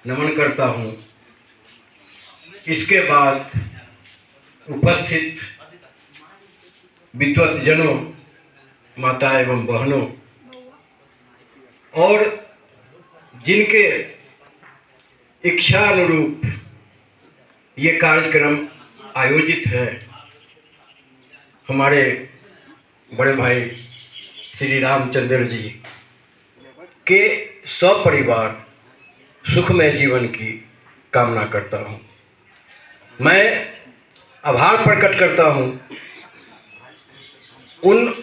नमन करता हूँ। इसके बाद उपस्थित विद्वत्जनों, माता एवं बहनों और जिनके इच्छानुरूप ये कार्यक्रम आयोजित है, हमारे बड़े भाई श्री रामचंद्र जी के सपरिवार सुखमय जीवन की कामना करता हूँ। मैं आभार प्रकट करता हूँ उन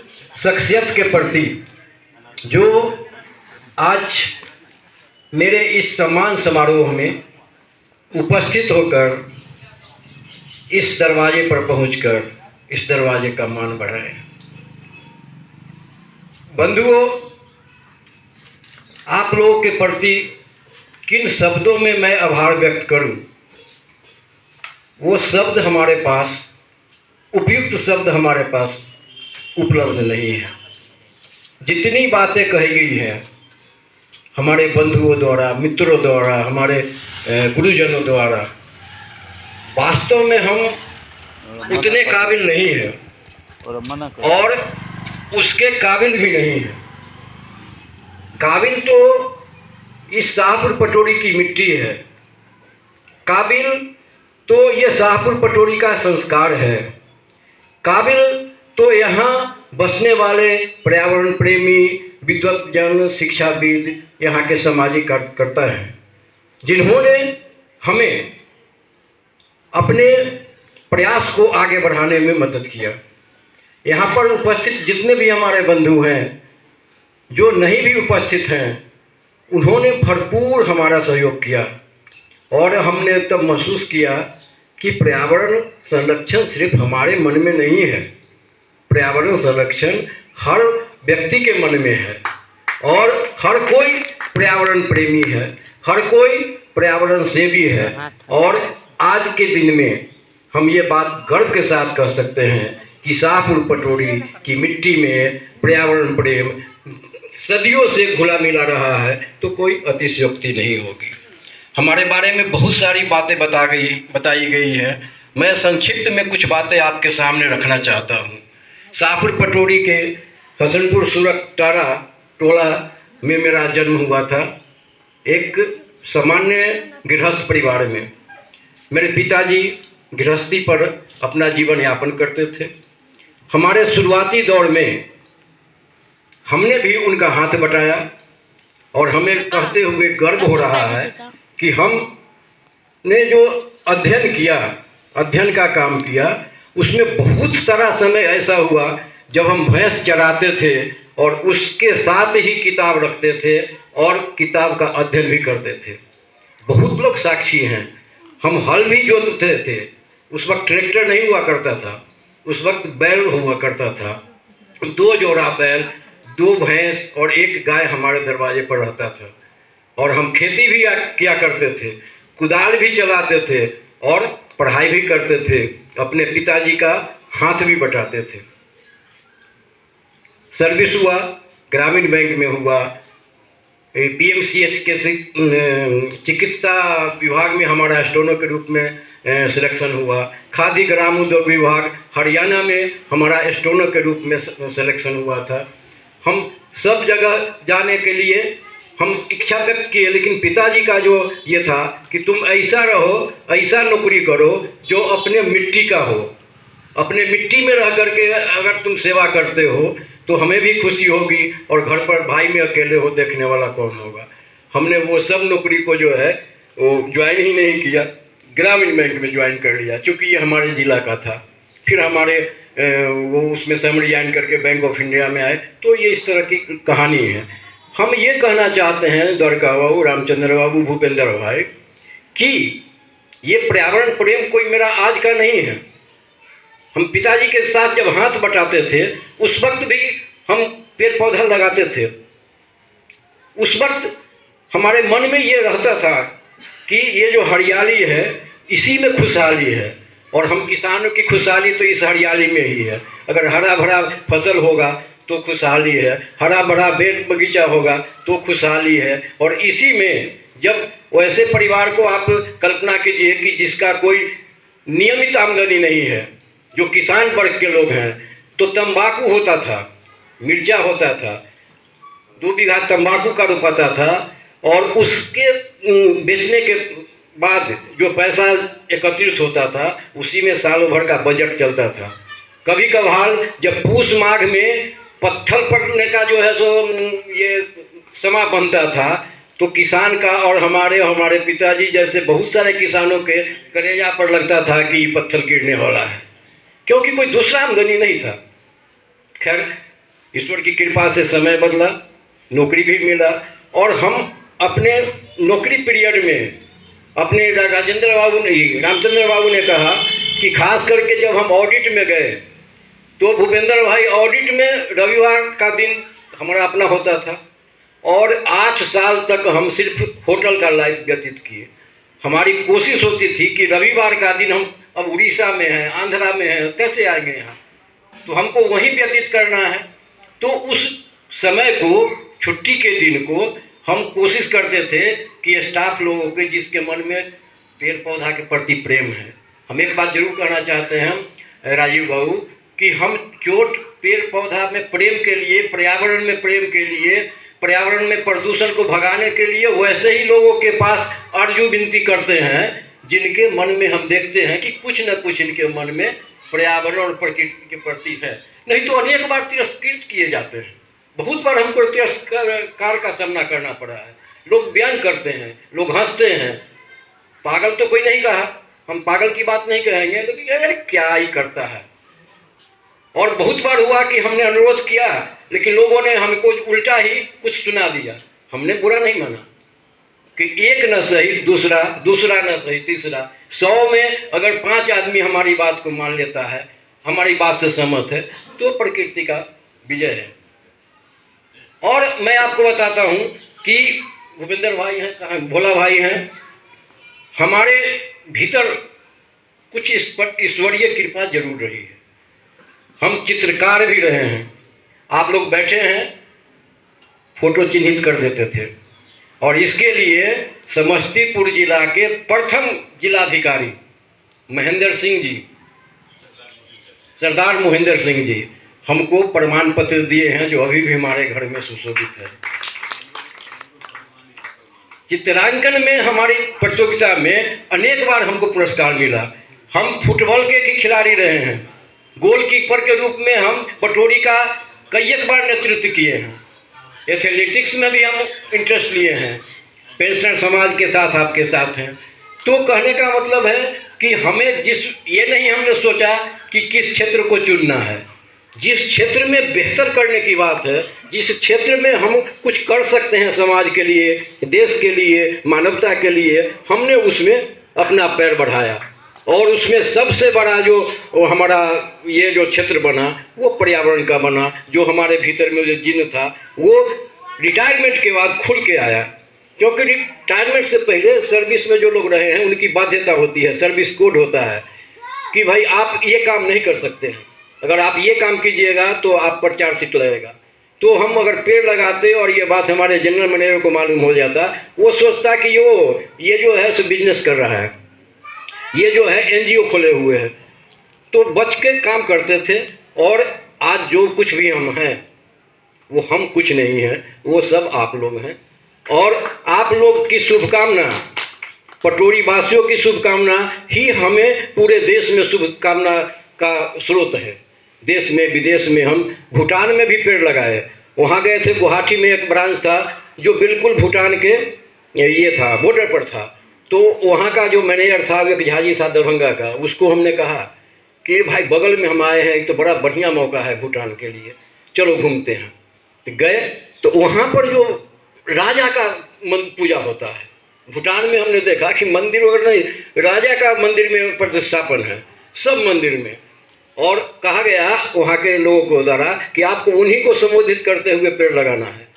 शख्सियत के प्रति जो आज मेरे इस सम्मान समारोह में उपस्थित होकर इस दरवाजे पर पहुंचकर इस दरवाजे का मान बढ़ाए। बंधुओं, आप लोगों के प्रति किन शब्दों में मैं आभार व्यक्त करूं, वो शब्द हमारे पास, उपयुक्त शब्द हमारे पास उपलब्ध नहीं है। जितनी बातें कही गई हैं हमारे बंधुओं द्वारा, मित्रों द्वारा, हमारे गुरुजनों द्वारा, वास्तव में हम उतने काबिल नहीं हैं और उसके काबिल भी नहीं हैं। काबिल तो इस शाहपुर पटोरी की मिट्टी है, काबिल तो ये शाहपुर पटोरी का संस्कार है, काबिल तो यहाँ बसने वाले पर्यावरण प्रेमी, विद्वत्जन, शिक्षाविद, यहाँ के सामाजिक कार्यकर्ता हैं, जिन्होंने हमें अपने प्रयास को आगे बढ़ाने में मदद किया। यहाँ पर उपस्थित जितने भी हमारे बंधु हैं, जो नहीं भी उपस्थित हैं, उन्होंने भरपूर हमारा सहयोग किया और हमने तब महसूस किया कि पर्यावरण संरक्षण सिर्फ हमारे मन में नहीं है, पर्यावरण संरक्षण हर व्यक्ति के मन में है और हर कोई पर्यावरण प्रेमी है, हर कोई पर्यावरण सेवी है। और आज के दिन में हम ये बात गर्व के साथ कह सकते हैं कि शाहपुर पटोरी की मिट्टी में पर्यावरण प्रेम सदियों से घुला मिला रहा है, तो कोई अतिशयोक्ति नहीं होगी। हमारे बारे में बहुत सारी बातें बताई गई है। मैं संक्षिप्त में कुछ बातें आपके सामने रखना चाहता हूँ। शाहपुर पटोरी के हसनपुर सुरकटारा टोला में मेरा जन्म हुआ था। एक सामान्य गृहस्थ परिवार में मेरे पिताजी गृहस्थी पर अपना जीवन यापन करते थे। हमारे शुरुआती दौर में हमने भी उनका हाथ बटाया और हमें कहते हुए गर्व हो रहा है कि हमने जो अध्ययन किया, अध्ययन का काम किया, उसमें बहुत सारा समय ऐसा हुआ जब हम भैंस चराते थे और उसके साथ ही किताब रखते थे और किताब का अध्ययन भी करते थे। बहुत लोग साक्षी हैं। हम हल भी जोतते थे। उस वक्त ट्रैक्टर नहीं हुआ करता था, उस वक्त बैल हुआ करता था। 2 जोड़ा बैल, 2 भैंस और 1 गाय हमारे दरवाजे पर रहता था और हम खेती भी किया करते थे, कुदाल भी चलाते थे और पढ़ाई भी करते थे। अपने पिताजी का हाथ भी बटाते थे। सर्विस हुआ, ग्रामीण बैंक में हुआ, PMCH के चिकित्सा विभाग में हमारा स्टोनो के रूप में सिलेक्शन हुआ। खादी ग्रामोद्योग विभाग हरियाणा में हमारा स्टोनो के रूप में सिलेक्शन हुआ था। हम सब जगह जाने के लिए हम इच्छा व्यक्त किए, लेकिन पिताजी का जो ये था कि तुम ऐसा रहो, ऐसा नौकरी करो जो अपने मिट्टी का हो। अपने मिट्टी में रह करके अगर तुम सेवा करते हो तो हमें भी खुशी होगी और घर पर भाई में अकेले हो देखने वाला कौन होगा। हमने वो सब नौकरी को जो है वो ज्वाइन ही नहीं किया, ग्रामीण बैंक में ज्वाइन कर लिया, चूँकि ये हमारे ज़िला का था। फिर हमारे वो उसमें से हम रिजाइन करके बैंक ऑफ इंडिया में आए। तो ये इस तरह की कहानी है। हम ये कहना चाहते हैं द्वारका बाबू, रामचंद्र बाबू, भूपेंद्र भाई, कि ये पर्यावरण प्रेम कोई मेरा आज का नहीं है। हम पिताजी के साथ जब हाथ बटाते थे उस वक्त भी हम पेड़ पौधा लगाते थे। उस वक्त हमारे मन में ये रहता था कि ये जो हरियाली है इसी में खुशहाली है और हम किसानों की खुशहाली तो इस हरियाली में ही है। अगर हरा भरा फसल होगा तो खुशहाली है, हरा भरा बेड बगीचा होगा तो खुशहाली है। और इसी में जब वैसे परिवार को आप कल्पना कीजिए कि जिसका कोई नियमित आमदनी नहीं है, जो किसान वर्ग के लोग हैं, तो तंबाकू होता था, मिर्चा होता था, 2 बीघा तंबाकू का रोपाता था, और उसके बेचने के बाद जो पैसा एकत्रित होता था उसी में सालों भर का बजट चलता था। कभी कभार जब पूस माघ में पत्थर पड़ने का जो है सो ये समा बनता था, तो किसान का और हमारे पिताजी जैसे बहुत सारे किसानों के कलेजा पर लगता था कि पत्थर गिरने वाला है, क्योंकि कोई दूसरा आमदनी नहीं था। खैर, ईश्वर की कृपा से समय बदला, नौकरी भी मिला, और हम अपने नौकरी पीरियड में अपने रामचंद्र बाबू ने कहा कि खास करके जब हम ऑडिट में गए तो भूपेंद्र भाई, ऑडिट में रविवार का दिन हमारा अपना होता था, और 8 साल तक हम सिर्फ होटल का लाइफ व्यतीत किए। हमारी कोशिश होती थी कि रविवार का दिन, हम अब उड़ीसा में हैं, आंध्रा में हैं, कैसे आएंगे यहाँ, तो हमको वहीं व्यतीत करना है। तो उस समय को, छुट्टी के दिन को हम कोशिश करते थे कि स्टाफ लोगों के जिसके मन में पेड़ पौधा के प्रति प्रेम है, हम एक बात जरूर कहना चाहते हैं राजीव बाबू, कि हम चोट पेड़ पौधा में प्रेम के लिए, पर्यावरण में प्रेम के लिए, पर्यावरण में प्रदूषण को भगाने के लिए वैसे ही लोगों के पास अर्जू विनती करते हैं जिनके मन में हम देखते हैं कि कुछ न कुछ इनके मन में पर्यावरण और प्रकृति के प्रति है। नहीं तो अनेक बार तिरस्कृत किए जाते हैं, बहुत बार हमको तिरस्कार का सामना करना पड़ा है। लोग व्यंग करते हैं, लोग हंसते हैं। पागल तो कोई नहीं कहा, हम पागल की बात नहीं कहेंगे, लेकिन अरे क्या ही करता है। और बहुत बार हुआ कि हमने अनुरोध किया, लेकिन लोगों ने हमको उल्टा ही कुछ सुना दिया। हमने बुरा नहीं माना कि एक न सही दूसरा, दूसरा न सही तीसरा, 100 में अगर 5 आदमी हमारी बात को मान लेता है, हमारी बात से सहमत है, तो प्रकृति का विजय है। और मैं आपको बताता हूँ कि भूपेंद्र भाई हैं, कहाँ भोला भाई हैं, हमारे भीतर कुछ ईश्वरीय कृपा जरूर रही है। हम चित्रकार भी रहे हैं। आप लोग बैठे हैं, फोटो चिन्हित कर देते थे, और इसके लिए समस्तीपुर जिला के प्रथम जिलाधिकारी महेंद्र सिंह जी, सरदार मोहिंदर सिंह जी हमको प्रमाण पत्र दिए हैं, जो अभी भी हमारे घर में सुशोभित है। चित्रांकन में हमारी प्रतियोगिता में अनेक बार हमको पुरस्कार मिला। हम फुटबॉल के खिलाड़ी रहे हैं, गोलकीपर के रूप में हम पटोरी का कई एक बार नेतृत्व किए हैं। एथलेटिक्स में भी हम इंटरेस्ट लिए हैं, पेंशनर समाज के साथ आपके साथ हैं। तो कहने का मतलब है कि हमें ये नहीं हमने सोचा कि किस क्षेत्र को चुनना है। जिस क्षेत्र में बेहतर करने की बात है, जिस क्षेत्र में हम कुछ कर सकते हैं समाज के लिए, देश के लिए, मानवता के लिए, हमने उसमें अपना पैर बढ़ाया। और उसमें सबसे बड़ा जो हमारा ये जो क्षेत्र बना वो पर्यावरण का बना। जो हमारे भीतर में जो जिन था वो रिटायरमेंट के बाद खुल के आया, क्योंकि रिटायरमेंट से पहले सर्विस में जो लोग रहे हैं उनकी बाध्यता होती है, सर्विस कोड होता है कि भाई आप ये काम नहीं कर सकते हैं, अगर आप ये काम कीजिएगा तो आप पर चार्जशीट लगेगा। तो हम अगर पेड़ लगाते और ये बात हमारे जनरल मैनेजर को मालूम हो जाता, वो सोचता कि ये जो है सो बिजनेस कर रहा है, ये जो है एनजीओ खोले हुए हैं। तो बच के काम करते थे। और आज जो कुछ भी हम हैं वो हम कुछ नहीं हैं, वो सब आप लोग हैं। और आप लोग की शुभकामना, पटोरी वासियों की शुभकामना ही हमें पूरे देश में शुभकामना का स्रोत है। देश में विदेश में हम भूटान में भी पेड़ लगाए। वहाँ गए थे, गुवाहाटी में एक ब्रांच था जो बिल्कुल भूटान के ये था, बॉर्डर पर था। तो वहाँ का जो मैनेजर था, एक झाजी था दरभंगा का, उसको हमने कहा कि भाई बगल में हम आए हैं, एक तो बड़ा बढ़िया मौका है भूटान के लिए, चलो घूमते हैं। तो गए तो वहाँ पर जो राजा का पूजा होता है, भूटान में हमने देखा कि मंदिर वगैरह नहीं, राजा का मंदिर में प्रतिष्ठापन है सब मंदिर में। और कहा गया वहाँ के लोगों को द्वारा कि आपको उन्हीं को संबोधित करते हुए पेड़ लगाना है।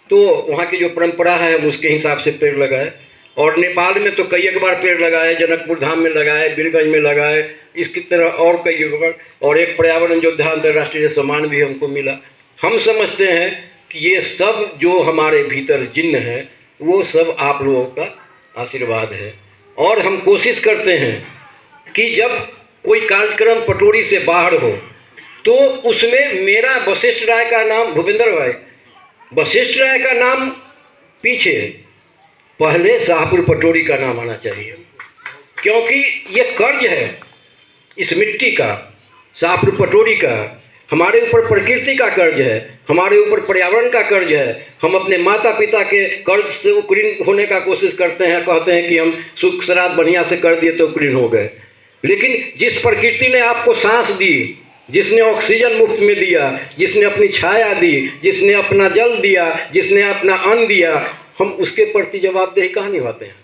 तो वहाँ की जो परंपरा है हम उसके हिसाब से पेड़ लगाए। और नेपाल में तो कई एक बार पेड़ लगाए, जनकपुर धाम में लगाए, बीरगंज में लगाए, इसकी तरह और कई जगह। और एक पर्यावरण योद्धा अंतर्राष्ट्रीय सम्मान भी हमको मिला। हम समझते हैं कि ये सब जो हमारे भीतर जिन्न है वो सब आप लोगों का आशीर्वाद है। और हम कोशिश करते हैं कि जब कोई कार्यक्रम पटोरी से बाहर हो तो उसमें मेरा वशिष्ठ राय का नाम, भूपेंद्र भाई, वशिष्ठ राय का नाम पीछे, पहले शाहपुर पटोरी का नाम आना चाहिए, क्योंकि ये कर्ज है इस मिट्टी का, शाहपुर पटोरी का। हमारे ऊपर प्रकृति का कर्ज है, हमारे ऊपर पर्यावरण का कर्ज है। हम अपने माता पिता के कर्ज से उत्तीर्ण होने का कोशिश करते हैं, कहते हैं कि हम सुख श्राद्ध बढ़िया से कर दिए तो उत्तीर्ण हो गए। लेकिन जिस प्रकृति ने आपको सांस दी, जिसने ऑक्सीजन मुफ्त में दिया, जिसने अपनी छाया दी, जिसने अपना जल दिया, जिसने अपना अन्न दिया, हम उसके प्रति जवाबदेही कहाँ निभाते हैं?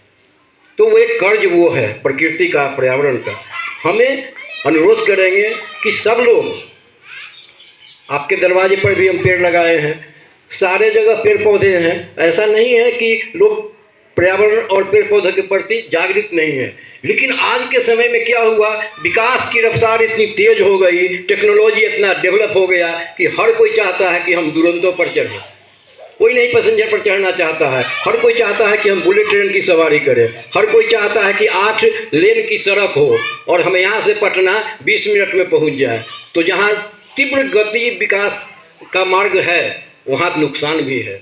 तो वो एक कर्ज वो है प्रकृति का, पर्यावरण का। हमें अनुरोध करेंगे कि सब लोग, आपके दरवाजे पर भी हम पेड़ लगाए हैं, सारे जगह पेड़ पौधे हैं, ऐसा नहीं है कि लोग पर्यावरण और पेड़ पौधे के प्रति जागृत नहीं है। लेकिन आज के समय में क्या हुआ, विकास की रफ्तार इतनी तेज हो गई, टेक्नोलॉजी इतना डेवलप हो गया कि हर कोई चाहता है कि हम दुरंतों पर चढ़ें, कोई नहीं पैसेंजर पर चढ़ना चाहता है, हर कोई चाहता है कि हम बुलेट ट्रेन की सवारी करें, हर कोई चाहता है कि 8 लेन की सड़क हो और हम यहाँ से पटना 20 मिनट में पहुँच जाए। तो जहाँ तीव्र गति विकास का मार्ग है वहाँ नुकसान भी है,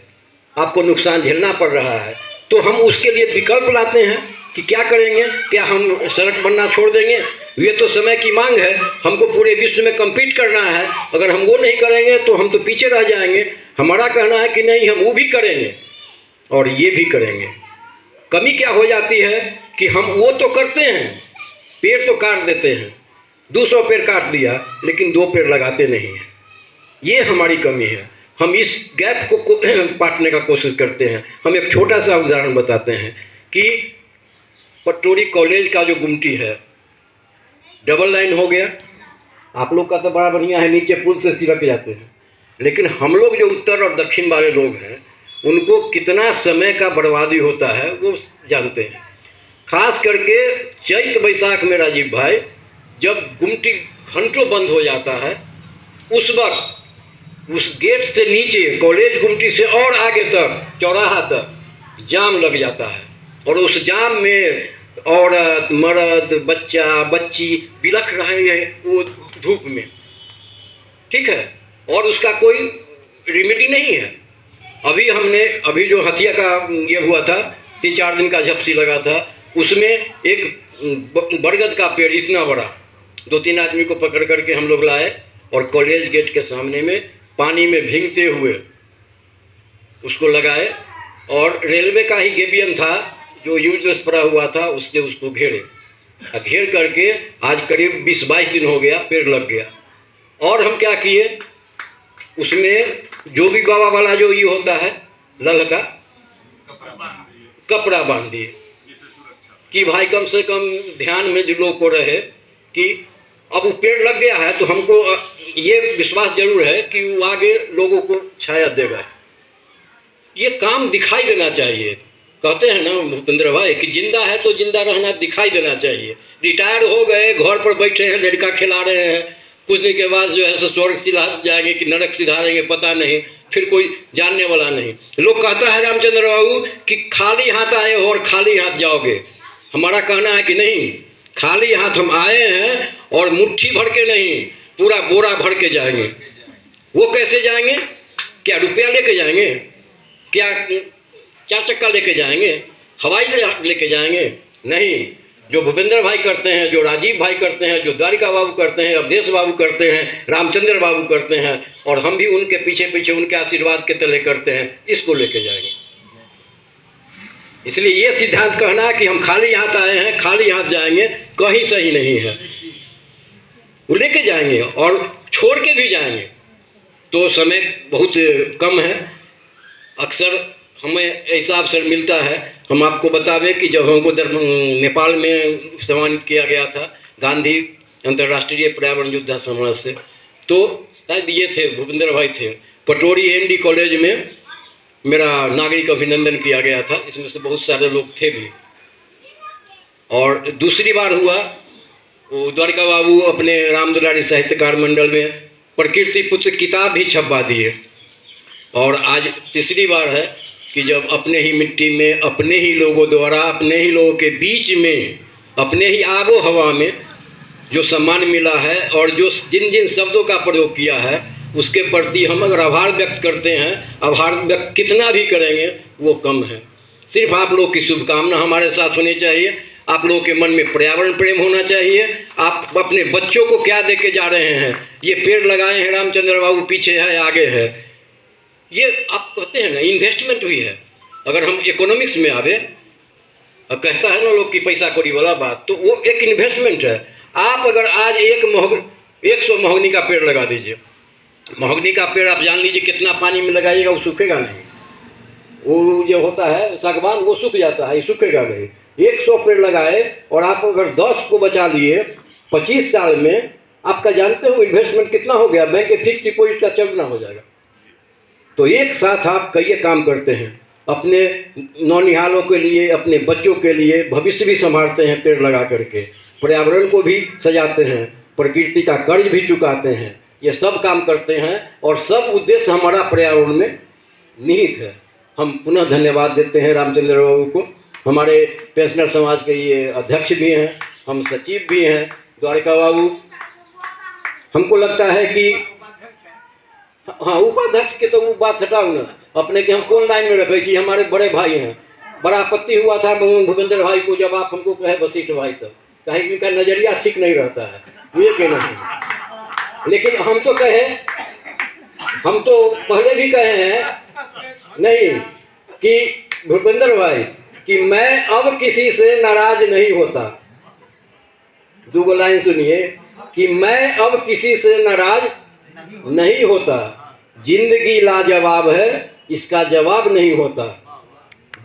आपको नुकसान झेलना पड़ रहा है। तो हम उसके लिए विकल्प लाते हैं कि क्या करेंगे, क्या हम सड़क बनना छोड़ देंगे? ये तो समय की मांग है, हमको पूरे विश्व में कम्पीट करना है, अगर हम वो नहीं करेंगे तो हम तो पीछे रह जाएंगे। हमारा कहना है कि नहीं, हम वो भी करेंगे और ये भी करेंगे। कमी क्या हो जाती है कि हम वो तो करते हैं, पेड़ तो काट देते हैं, 200 पेड़ काट दिया लेकिन 2 पेड़ लगाते नहीं हैं, ये हमारी कमी है। हम इस गैप को पाटने का कोशिश करते हैं। हम एक छोटा सा उदाहरण बताते हैं कि पटोरी कॉलेज का जो गुमटी है, डबल लाइन हो गया, आप लोग का तो बड़ा बढ़िया है, नीचे पुल से सिरक जाते हैं, लेकिन हम लोग जो उत्तर और दक्षिण वाले लोग हैं उनको कितना समय का बर्बादी होता है वो जानते हैं। खास करके चैत बैसाख में राजीव भाई, जब गुमटी घंटों बंद हो जाता है, उस वक्त उस गेट से नीचे कॉलेज गुमटी से और आगे तक चौराहा तक जाम लग जाता है और उस जाम में औरत, मर्द, बच्चा, बच्ची बिलख रहे हैं वो धूप में, ठीक है, और उसका कोई रेमेडी नहीं है। अभी जो हथिया का ये हुआ था, 3-4 दिन का झपसी लगा था, उसमें एक बरगद का पेड़ इतना बड़ा 2-3 आदमी को पकड़ करके हम लोग लाए और कॉलेज गेट के सामने में पानी में भीगते हुए उसको लगाए और रेलवे का ही गेबियन था जो यूजलेस पड़ा हुआ था, उससे उसको घेर करके आज करीब 20-22 दिन हो गया, पेड़ लग गया। और हम क्या किए, उसमें जोगी बाबा वाला जो ये होता है लल का कपड़ा बांध दिए कि भाई कम से कम ध्यान में जो लोग को रहे कि अब वो पेड़ लग गया है तो हमको ये विश्वास जरूर है कि वो आगे लोगों को छाया देगा। ये काम दिखाई देना चाहिए। कहते हैं ना भूपेंद्र भाई कि जिंदा है तो जिंदा रहना दिखाई देना चाहिए। रिटायर हो गए, घर पर बैठे हैं, लड़का खिला रहे हैं, कुछ दिन के बाद जो है सो स्वर्ग सिधा जाएंगे कि नरक सिधारेंगे पता नहीं, फिर कोई जानने वाला नहीं। लोग कहता है रामचंद्र बाबू कि खाली हाथ आए हो और खाली हाथ जाओगे। हमारा कहना है कि नहीं, खाली हाथ हम आए हैं और मुट्ठी भर के नहीं, पूरा बोरा भर के जाएंगे। वो कैसे जाएंगे? क्या रुपया लेके जाएंगे? क्या 4 चक्का लेके जाएंगे? हवाई लेके जाएंगे? नहीं। जो भूपेंद्र भाई करते हैं, जो राजीव भाई करते हैं, जो द्वारिका बाबू करते हैं, अवधेश बाबू करते हैं, रामचंद्र बाबू करते हैं, और हम भी उनके पीछे पीछे उनके आशीर्वाद के तले करते हैं, इसको लेके जाएंगे। इसलिए ये सिद्धांत कहना कि हम खाली हाथ आए हैं खाली हाथ जाएंगे कहीं सही नहीं है। वो लेके जाएंगे और छोड़ के भी जाएंगे। तो समय बहुत कम है। अक्सर हमें ऐसा अवसर मिलता है, हम आपको बता दें कि जब हमको नेपाल में सम्मानित किया गया था गांधी अंतर्राष्ट्रीय पर्यावरण योद्धा समाज से, तो शायद ये थे भूपेंद्र भाई थे, पटोरी एनडी कॉलेज में मेरा नागरिक अभिनंदन किया गया था। इसमें से बहुत सारे लोग थे भी। और दूसरी बार हुआ वो द्वारिका बाबू अपने राम दुलारी साहित्यकार मंडल में प्रकृति पुत्र किताब भी छपवा दिए। और आज तीसरी बार है कि जब अपने ही मिट्टी में, अपने ही लोगों द्वारा, अपने ही लोगों के बीच में, अपने ही आबो हवा में जो सम्मान मिला है और जो जिन जिन शब्दों का प्रयोग किया है उसके प्रति हम अगर आभार व्यक्त करते हैं, आभार व्यक्त कितना भी करेंगे वो कम है। सिर्फ आप लोग की शुभकामना हमारे साथ होनी चाहिए, आप लोगों के मन में पर्यावरण प्रेम होना चाहिए। आप अपने बच्चों को क्या दे के जा रहे हैं? ये पेड़ लगाए हैं, रामचंद्र बाबू पीछे है, आगे है, ये आप कहते हैं ना इन्वेस्टमेंट हुई है। अगर हम इकोनॉमिक्स में आवे, अब कहता है ना लोग कि पैसा कौड़ी वाला बात, तो वो एक इन्वेस्टमेंट है। आप अगर आज 100 महोगनी का पेड़ लगा दीजिए, महोगनी का पेड़ आप जान लीजिए कितना पानी में लगाइएगा वो सूखेगा नहीं। वो जो होता है सागवान वो सूख जाता है, ये सूखेगा नहीं। 100 पेड़ लगाए और आप अगर 10 को बचा लिए 25 साल में, आपका जानते हो इन्वेस्टमेंट कितना हो गया? बैंक के फिक्स डिपॉजिट का चौगुना हो जाएगा। तो एक साथ आप कई काम करते हैं, अपने नौनिहालों के लिए, अपने बच्चों के लिए भविष्य भी संभालते हैं पेड़ लगा करके, पर्यावरण को भी सजाते हैं, प्रकृति का कर्ज भी चुकाते हैं, ये सब काम करते हैं और सब उद्देश्य हमारा पर्यावरण में निहित है। हम पुनः धन्यवाद देते हैं रामचंद्र बाबू को। हमारे पेंशनर समाज के ये अध्यक्ष भी हैं, हम सचिव भी हैं द्वारिका बाबू। हमको लगता है कि हाँ, उपाध्यक्ष के तो वो बात हटाओ ना, अपने के हम कौन लाइन में रखे छी? हमारे बड़े भाई हैं। बड़ा आपत्ति हुआ था भूपेंद्र भाई को जब आप हमको कहे वशिष्ठ भाई, तब कहे कि इनका नजरिया ठीक नहीं रहता है, ये कहना है। लेकिन हम तो कहे, हम तो पहले भी कहे हैं नहीं कि भूपेंद्र भाई कि मैं अब किसी से नाराज नहीं होता। 2 लाइन सुनिए कि मैं अब किसी से नाराज नहीं होता, जिंदगी लाजवाब है इसका जवाब नहीं होता,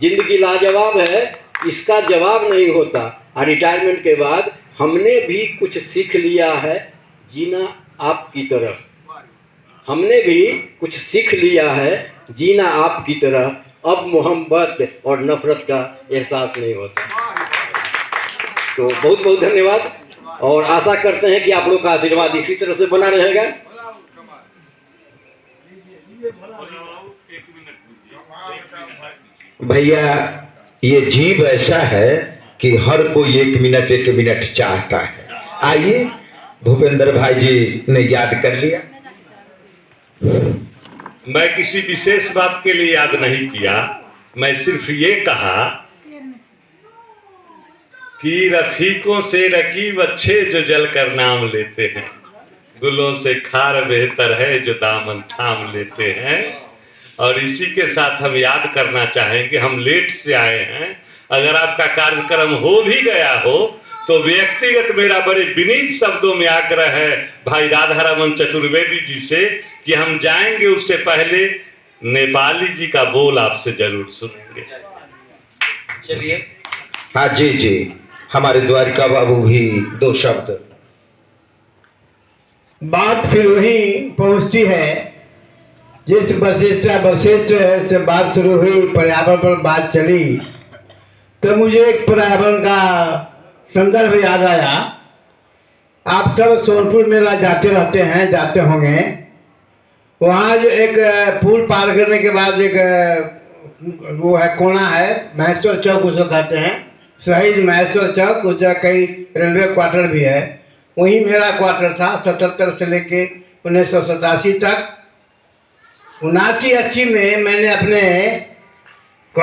जिंदगी लाजवाब है इसका जवाब नहीं होता। और रिटायरमेंट के बाद हमने भी कुछ सीख लिया है जीना आपकी तरह, हमने भी कुछ सीख लिया है जीना आपकी तरह, अब मोहब्बत और नफरत का एहसास नहीं होता। तो बहुत बहुत धन्यवाद और आशा करते हैं कि आप लोग का आशीर्वाद इसी तरह से बना रहेगा। भैया ये जीव ऐसा है कि हर कोई 1 मिनट चाहता है। आइए, भूपेंद्र भाई जी ने याद कर लिया। मैं किसी विशेष बात के लिए याद नहीं किया, मैं सिर्फ ये कहा कि रफीकों से रकीब अच्छे जो जल कर नाम लेते हैं, गुलों से खार बेहतर है जो दामन थाम लेते हैं। और इसी के साथ हम याद करना चाहेंगे, हम लेट से आए हैं, अगर आपका कार्यक्रम हो भी गया हो तो व्यक्तिगत मेरा बड़े विनीत शब्दों में आग्रह है भाई राधारमन चतुर्वेदी जी से कि हम जाएंगे उससे पहले नेपाली जी का बोल आपसे जरूर सुनेंगे। चलिए। हाँ जी जी, हमारे द्वारिका बाबू भी 2 शब्द। बात फिर वही पहुंचती है जिस वशिष्ठ से बात शुरू हुई, पर्यावरण पर बात चली, तो मुझे एक पर्यावरण का संदर्भ याद आया। आप सब सोनपुर मेला जाते रहते हैं, जाते होंगे। वहाँ जो एक पुल पार करने के बाद एक वो है, कोना है, महेश्वर चौक उसको कहते हैं, शहीद महेश्वर चौक, उस जगह कई रेलवे क्वार्टर भी है। वहीं मेरा क्वार्टर था 77 से लेके 1987 तक। 79-80 में मैंने अपने